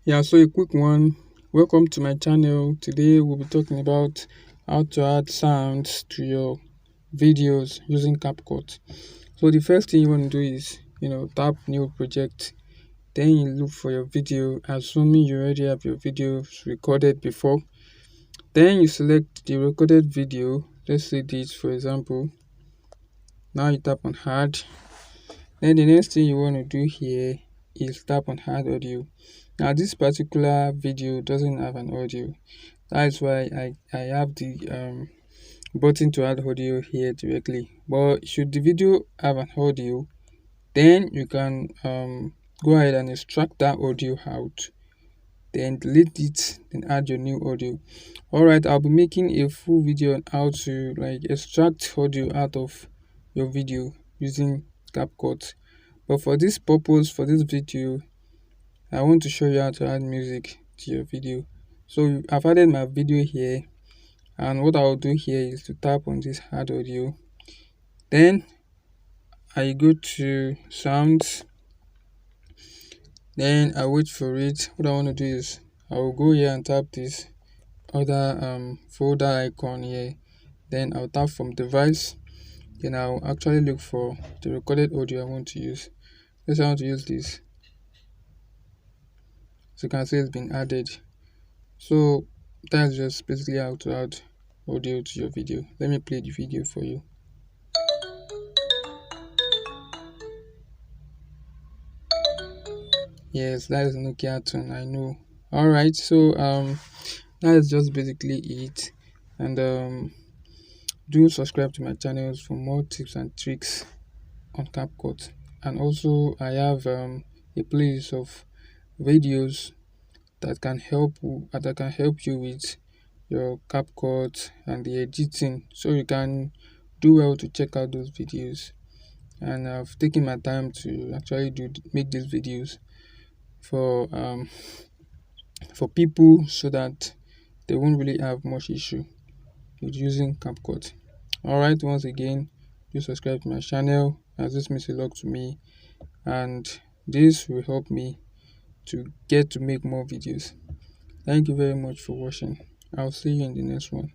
Yeah, so a quick one. Welcome to my channel. Today we'll be talking about how to add sounds to your videos using CapCut. So the first thing you want to do is, tap new project. Then you look for your video, assuming you already have your videos recorded before. Then you select the recorded video. Let's say this for example. Now you tap on add. Then the next thing you want to do here is tap on add audio. Now this particular video doesn't have an audio. That is why I have the button to add audio here directly. But should the video have an audio, then you can go ahead and extract that audio out, then delete it, then add your new audio. Alright, I'll be making a full video on how to extract audio out of your video using CapCut. But for this purpose, for this video, I want to show you how to add music to your video. So I've added my video here, and what I'll do here is to tap on this add audio. Then I go to sounds. Then I wait for it. What I want to do is I will go here and tap this other folder icon here. Then I'll tap from device. Then I'll actually look for the recorded audio I want to use. Let's say I want to use this. So you can see it's been added. So that's just basically how to add audio to your video. Let me play the video for you. Yes, that is Nokia tone, I know. Alright, so that is just basically it. And do subscribe to my channels for more tips and tricks on CapCut. And also I have a playlist of videos that can help you with your CapCut and the editing, so you can do well to check out those videos. And I've taken my time to actually make these videos for people so that they won't really have much issue with using CapCut. Alright, once again, do subscribe to my channel, as this means a lot to me, and this will help me to get to make more videos. Thank you very much for watching. I'll see you in the next one.